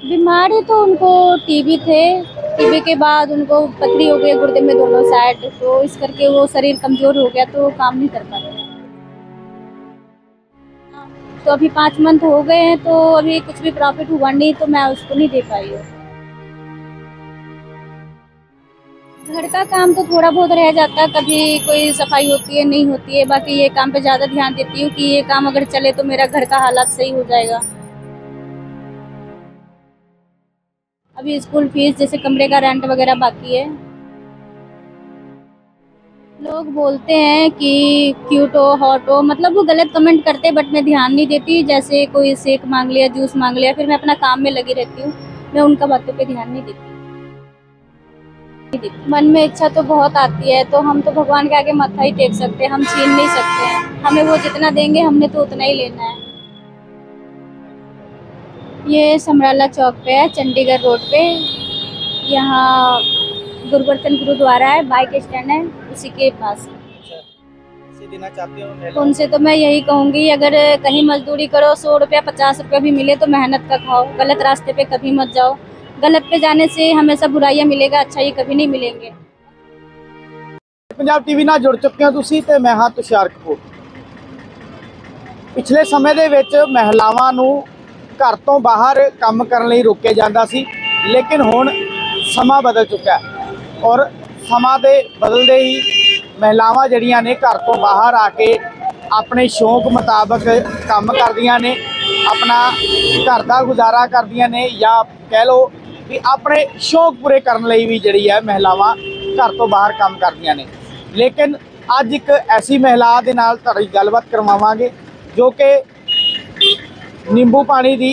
बीमारी तो उनको टीबी थे। टीबी के बाद उनको पथरी हो गई गुर्दे में दोनों साइड, तो इस करके वो शरीर कमजोर हो गया तो वो काम नहीं कर पाते। तो अभी 5 मंथ हो गए हैं तो अभी कुछ भी प्रॉफिट हुआ नहीं, तो मैं उसको नहीं दे पाई हूँ। घर का काम तो थोड़ा बहुत रह जाता है, कभी कोई सफाई होती है नहीं होती है, बाकी ये काम पे ज्यादा ध्यान देती हूँ कि ये काम अगर चले तो मेरा घर का हालात सही हो जाएगा। अभी स्कूल फीस जैसे कमरे का रेंट वगैरह बाकी है। लोग बोलते हैं कि क्यूट हो हॉट हो, मतलब वो गलत कमेंट करते हैं, बट मैं ध्यान नहीं देती। जैसे कोई शेक मांग लिया, जूस मांग लिया, फिर मैं अपना काम में लगी रहती हूँ। मैं उनका बातों पे ध्यान नहीं देती। मन में इच्छा तो बहुत आती है, तो हम तो भगवान के आगे माथा ही टेक सकते हैं, हम छीन नहीं सकते हैं। हमें वो जितना देंगे हमने तो उतना ही लेना है। ये समराला चौक पे है, चंडीगढ़ रोड पे। यहाँ गुरबर्तन गुरुद्वारा है, बाइक स्टैंड है, उसी के पास। अच्छा, देना चाहते हो तो उनसे तो मैं यही कहूँगी, अगर कहीं मजदूरी करो, 100 रुपया 50 रुपया भी मिले तो मेहनत का खाओ। गलत रास्ते पे कभी मत जाओ। गलत पे जाने से हमेशा बुराइयां मिलेगा, अच्छाई कभी नहीं मिलेंगे। पंजाब टीवी ਨਾਲ जुड़ चुके हो ਤੁਸੀਂ ਤੇ मैं हाँ तुषार कपूर। पिछले समय ਦੇ ਵਿੱਚ ਮਹਿਲਾਵਾਂ ਨੂੰ ਘਰ ਤੋਂ ਬਾਹਰ ਕੰਮ ਕਰਨ ਲਈ ਰੋਕਿਆ ਜਾਂਦਾ ਸੀ, ਲੇਕਿਨ ਹੁਣ ਸਮਾਂ ਬਦਲ ਚੁੱਕਾ ਹੈ ਔਰ ਸਮਾਂ ਦੇ ਬਦਲਦੇ ਹੀ ਮਹਿਲਾਵਾਂ ਜਿਹੜੀਆਂ ਨੇ ਘਰ ਤੋਂ ਬਾਹਰ ਆ ਕੇ ਆਪਣੇ ਸ਼ੌਕ ਮੁਤਾਬਕ ਕੰਮ ਕਰਦੀਆਂ ਨੇ, ਆਪਣਾ ਘਰ ਦਾ ਗੁਜ਼ਾਰਾ ਕਰਦੀਆਂ ਨੇ, ਜਾਂ ਕਹਿ ਲਓ ਕਿ ਆਪਣੇ ਸ਼ੌਕ ਪੂਰੇ ਕਰਨ ਲਈ ਵੀ ਜਿਹੜੀ ਹੈ ਮਹਿਲਾਵਾਂ ਘਰ ਤੋਂ ਬਾਹਰ ਕੰਮ ਕਰਦੀਆਂ ਨੇ। लेकिन अज एक ऐसी महिला के नाल तुहाडी गलबात करवावांगे जो कि नींबू पानी की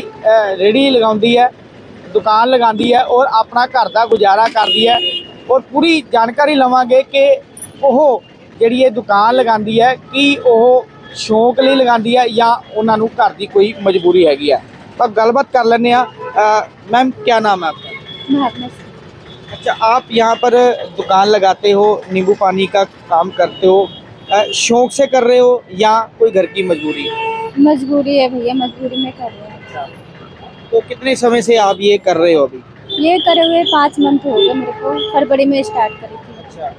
रेहड़ी लगाउंदी है, दुकान लगाती है और अपना घर का गुजारा करती है। और पूरी जानकारी लवांगे कि वह जिहड़ी ये दुकान लगाती है कि वह शौक लिए लगाती है या उन्होंने घर की कोई मजबूरी हैगी है। तो गलबात कर लैंदे आ। मैम क्या नाम है आपका? अच्छा, आप यहाँ पर दुकान लगाते हो, नींबू पानी का काम करते हो, शौक से कर रहे हो या कोई घर की मजबूरी है? मजबूरी है भैया, मजबूरी में कर रहे हैं। तो कितने समय से आप ये कर रहे हो अभी? ये करे हुए 5 मंथ हो गए मेरे को, फरवरी में स्टार्ट करी थी। अच्छा,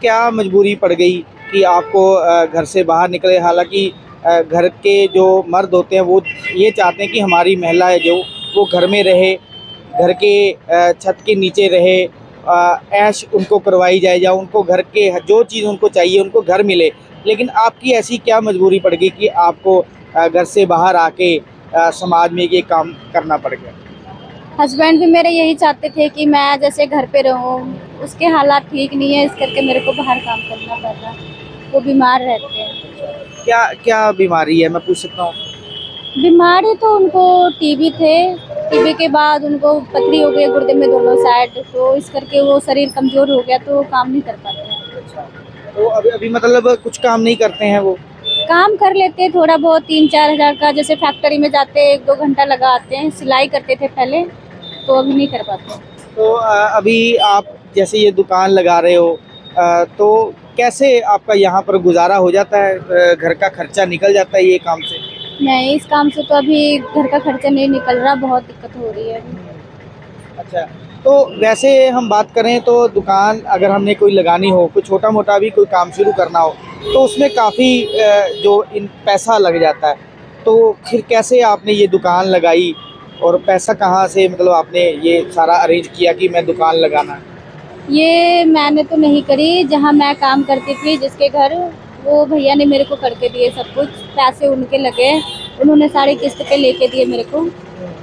क्या मजबूरी पड़ गई कि आपको घर से बाहर निकले? हालांकि घर के जो मर्द होते हैं वो ये चाहते हैं कि हमारी महिला है जो वो घर में रहे, घर के छत के नीचे रहे, ऐश उनको करवाई जाए या उनको घर के जो चीज़ उनको चाहिए उनको घर मिले। लेकिन आपकी ऐसी क्या मजबूरी पड़ गई कि आपको घर से बाहर आके समाज में ये काम करना पड़ गया? हस्बैंड भी मेरे यही चाहते थे कि मैं जैसे घर पे रहूं, उसके हालात ठीक नहीं है, इस करके मेरे को बाहर काम करना पड़ रहा। वो बीमार रहते हैं। क्या क्या बीमारी है, मैं पूछ सकता हूँ? बीमारी तो उनको टीबी थे। टीबी के बाद उनको पथरी हो गई गुर्दे में दोनों साइड, तो इस करके वो शरीर कमजोर हो गया तो वो काम नहीं कर पाते हैं। तो अभी अभी मतलब कुछ काम नहीं करते हैं वो? काम कर लेते हैं थोड़ा बहुत, 3-4 हज़ार का, जैसे फैक्ट्री में जाते 1-2 घंटा लगा आते हैं। सिलाई करते थे पहले, तो अभी नहीं कर पाते। तो अभी आप जैसे ये दुकान लगा रहे हो, तो कैसे आपका यहाँ पर गुजारा हो जाता है? घर का खर्चा निकल जाता है ये काम से? नहीं, इस काम से तो अभी घर का खर्चा नहीं निकल रहा, बहुत दिक्कत हो रही है अभी। अच्छा, तो वैसे हम बात करें तो दुकान अगर हमने कोई लगानी हो, कोई छोटा मोटा भी कोई काम शुरू करना हो, तो उसमें काफ़ी जो इन पैसा लग जाता है। तो फिर कैसे आपने ये दुकान लगाई और पैसा कहाँ से, मतलब आपने ये सारा अरेंज किया कि मैं दुकान लगाना है? ये मैंने तो नहीं करी, जहाँ मैं काम करती थी जिसके घर, वो भैया ने मेरे को करके दिए सब कुछ। पैसे उनके लगे, उन्होंने सारी किस्त पे लेके दिए मेरे को।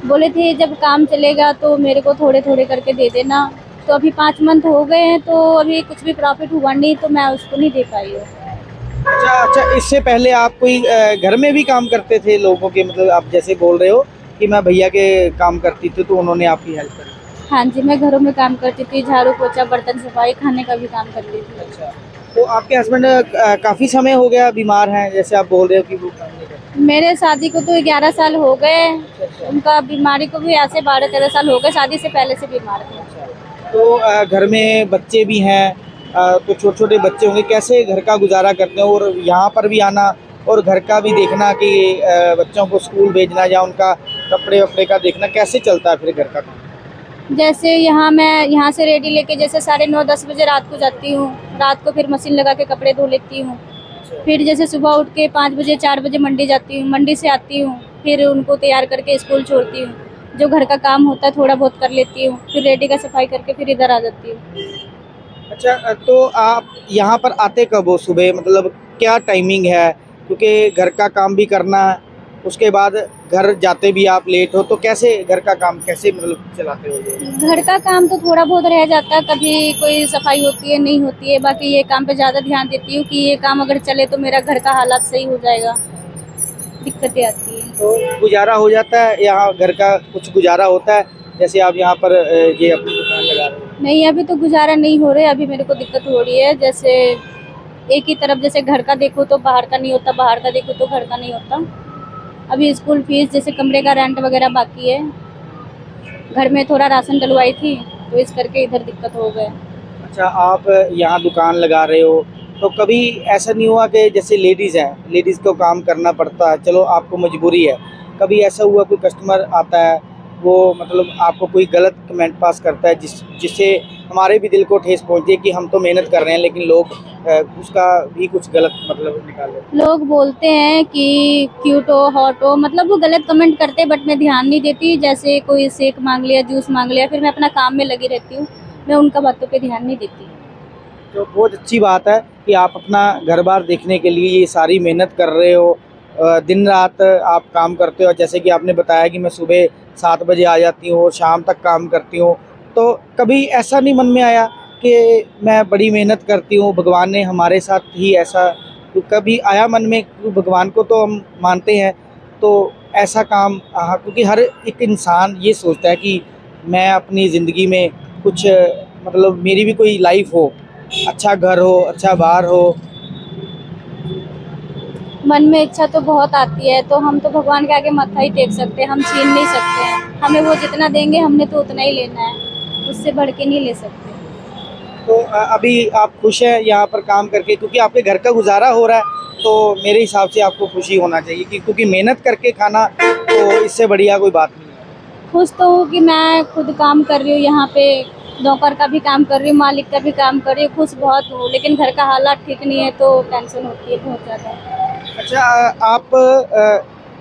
बोले थे जब काम चलेगा तो मेरे को थोड़े थोड़े करके दे देना। तो अभी 5 मंथ हो गए हैं तो अभी कुछ भी प्रॉफिट हुआ नहीं, तो मैं उसको नहीं दे पाई हूँ। अच्छा अच्छा, इससे पहले आप कोई घर में भी काम करते थे लोगों के? मतलब आप जैसे बोल रहे हो कि मैं भैया के काम करती थी तो उन्होंने आपकी हेल्प करी? हाँ जी, मैं घरों में काम करती थी, झाड़ू पोछा बर्तन सफाई खाने का भी काम करती थी। अच्छा, तो आपके हस्बैंड काफ़ी समय हो गया बीमार हैं, जैसे आप बोल रहे हो कि वो काम नहीं करते? मेरे शादी को तो 11 साल हो गए, उनका बीमारी को भी ऐसे 12-13 साल हो गए, शादी से पहले से बीमार थे। तो घर में बच्चे भी हैं, तो छोटे छोटे बच्चे होंगे, कैसे घर का गुजारा करते हैं? और यहाँ पर भी आना और घर का भी देखना कि बच्चों को स्कूल भेजना या उनका कपड़े वपड़े का देखना, कैसे चलता है फिर घर का काम? जैसे मैं यहाँ से रेडी लेके जैसे 9:30-10 बजे रात को जाती हूँ, रात को फिर मशीन लगा के कपड़े धो लेती हूँ। फिर जैसे सुबह उठ के 5 बजे 4 बजे मंडी जाती हूँ, मंडी से आती हूँ, फिर उनको तैयार करके स्कूल छोड़ती हूँ। जो घर का काम होता है थोड़ा बहुत कर लेती हूँ, फिर रेडी का सफाई करके फिर इधर आ जाती हूँ। अच्छा, तो आप यहाँ पर आते कब हो सुबह, मतलब क्या टाइमिंग है? क्योंकि घर का काम भी करना है, उसके बाद घर जाते भी आप लेट हो, तो कैसे घर का काम कैसे मतलब चलाते हो ये? घर का काम तो थोड़ा बहुत रह जाता है, कभी कोई सफाई होती है नहीं होती है, बाकी ये काम पे ज़्यादा ध्यान देती हूँ कि ये काम अगर चले तो मेरा घर का हालात सही हो जाएगा, दिक्कतें आती है। तो गुजारा हो जाता है यहाँ, घर का कुछ गुजारा होता है? जैसे आप यहाँ पर ये अपनी दुकान लगा रहे हो। नहीं, अभी तो गुजारा नहीं हो रहा है, अभी मेरे को दिक्कत हो रही है। जैसे एक ही तरफ जैसे घर का देखो तो बाहर का नहीं होता, बाहर का देखो तो घर का नहीं होता। अभी स्कूल फीस जैसे कमरे का रेंट वगैरह बाकी है, घर में थोड़ा राशन डलवाई थी तो इस करके इधर दिक्कत हो गए। अच्छा, आप यहाँ दुकान लगा रहे हो, तो कभी ऐसा नहीं हुआ कि जैसे लेडीज़ हैं, लेडीज़ को काम करना पड़ता है, चलो आपको मजबूरी है, कभी ऐसा हुआ कोई कस्टमर आता है, वो मतलब आपको कोई गलत कमेंट पास करता है जिससे हमारे भी दिल को ठेस पहुँचती है कि हम तो मेहनत कर रहे हैं लेकिन लोग उसका भी कुछ गलत मतलब निकाल लेते हैं? लोग बोलते हैं कि क्यूट हो, हॉट हो, मतलब वो गलत कमेंट करते हैं, बट मैं ध्यान नहीं देती। जैसे कोई शेक मांग लिया, जूस मांग लिया, फिर मैं अपना काम में लगी रहती हूँ, मैं उनका बातों पे ध्यान नहीं देती। तो बहुत अच्छी बात है कि आप अपना घर बार देखने के लिए ये सारी मेहनत कर रहे हो, दिन रात आप काम करते हो। जैसे कि आपने बताया कि मैं सुबह 7 बजे आ जाती हूँ और शाम तक काम करती हूँ, तो कभी ऐसा नहीं मन में आया कि मैं बड़ी मेहनत करती हूँ, भगवान ने हमारे साथ ही ऐसा, तो कभी आया मन में? भगवान को तो हम मानते हैं, तो ऐसा काम क्योंकि हर एक इंसान ये सोचता है कि मैं अपनी ज़िंदगी में कुछ मतलब मेरी भी कोई लाइफ हो, अच्छा घर हो, अच्छा बार हो। मन में इच्छा तो बहुत आती है, तो हम तो भगवान के आगे मत्था ही टेक सकते हैं, हम छीन नहीं सकते हैं। हमें वो जितना देंगे हमने तो उतना ही लेना है, उससे बढ़ के नहीं ले सकते। तो अभी आप खुश हैं यहाँ पर काम करके, क्योंकि आपके घर का गुजारा हो रहा है, तो मेरे हिसाब से आपको खुशी होना चाहिए क्योंकि मेहनत करके खाना, तो इससे बढ़िया कोई बात नहीं है। खुश तो हूँ कि मैं खुद काम कर रही हूँ यहाँ पे, नौकर का भी काम कर रही हूँ, मालिक का भी काम कर रही हूँ, खुश बहुत हूँ। लेकिन घर का हालात ठीक नहीं है तो टेंशन होती है बहुत ज़्यादा। अच्छा, आप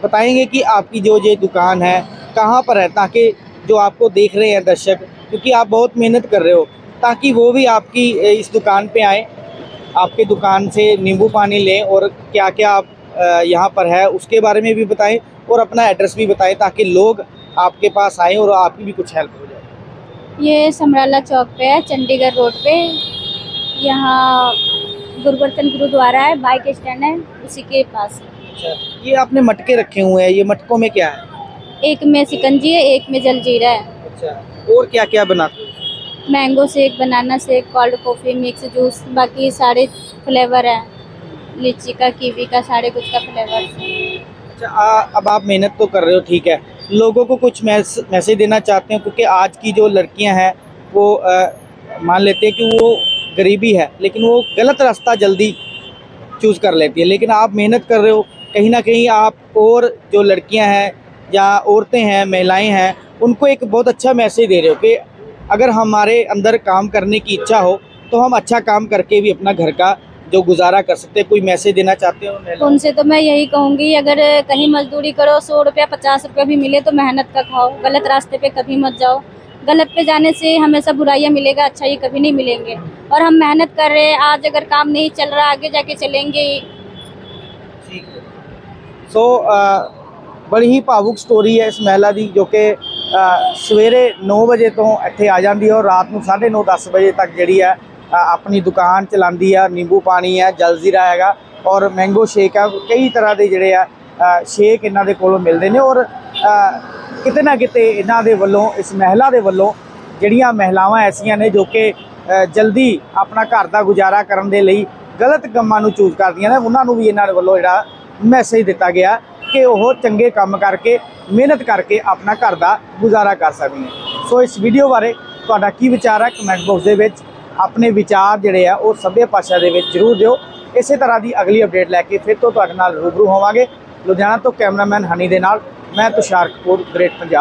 बताएंगे कि आपकी जो ये दुकान है कहाँ पर है, ताकि जो आपको देख रहे हैं दर्शक, क्योंकि आप बहुत मेहनत कर रहे हो, ताकि वो भी आपकी इस दुकान पे आए, आपके दुकान से नींबू पानी लें, और क्या क्या आप यहाँ पर है उसके बारे में भी बताएं और अपना एड्रेस भी बताएं, ताकि लोग आपके पास आएँ और आपकी भी कुछ हेल्प हो जाए। ये समराला चौक पे है, चंडीगढ़ रोड पे। यहाँ गुरबर्तन गुरुद्वारा है, बाइक स्टैंड है, उसी के पास है। अच्छा, ये आपने मटके रखे हुए हैं, ये मटकों में क्या है? एक में शिकंजी है, एक में जलजीरा है। अच्छा, और क्या क्या बनाते हो? Mango shake, banana shake, cold coffee, mix juice, बाकी सारे फ्लेवर है, लीची का, कीवी का, सारे कुछ का फ्लेवर है। अच्छा, अब आप मेहनत तो कर रहे हो, ठीक है, लोगों को कुछ मैसेज देना चाहते हैं? क्योंकि आज की जो लड़कियां हैं वो मान लेते हैं कि वो गरीबी है, लेकिन वो गलत रास्ता जल्दी चूज़ कर लेती है, लेकिन आप मेहनत कर रहे हो, कहीं ना कहीं आप और जो लड़कियां हैं या औरतें हैं, महिलाएं हैं, उनको एक बहुत अच्छा मैसेज दे रहे हो कि अगर हमारे अंदर काम करने की इच्छा हो तो हम अच्छा काम करके भी अपना घर का जो गुजारा कर सकते हैं। कोई मैसेज देना चाहते हो? उनसे तो मैं यही कहूँगी, अगर कहीं मजदूरी करो, 100 रुपया 50 रुपया भी मिले तो मेहनत का खाओ, गलत रास्ते पे कभी मत जाओ। गलत पे जाने से हमेशा बुराइयाँ मिलेगा, अच्छाई कभी नहीं मिलेंगे। और हम मेहनत कर रहे हैं, आज अगर काम नहीं चल रहा, आगे जाके चलेंगे ही। ठीक है। बड़ी ही भावुक स्टोरी है इस महिला की, जो कि सवेरे 9 बजे तो इत्थे आ जाती है और रात को 9:30 10 बजे तक जी है अपनी दुकान चलाती है। नींबू पानी है, जलजीरा है और मैंगो शेक है, कई तरह के जोड़े आ शेक इन्हों के कोलों मिलते हैं। और किते ना किते इन्हों के वलों, इस महिला के वलों जड़ियाँ महिलावां ऐसियां ने जो कि जल्दी अपना घर का गुजारा करने के लिए गलत कामों को चूज करदियां ने, उन्होंने भी इन्होंने वलों जिहड़ा मैसेज दिता गया कि वह चंगे काम करके मेहनत करके अपना घर का गुजारा कर सकते हैं। सो इस वीडियो बारे तुहाडा की विचार है, कमेंट बॉक्स दे विच अपने विचार जिहड़े आ वो सभ्य भाषा दे विच जरूर दिओ। इस तरह की अगली अपडेट लैके फिर तो तुहाडे नाल रूबरू होवांगे। लुधियाना तो कैमरामैन हनी दे नाल मैं तुषार कपूर, ग्रेट पंजाब।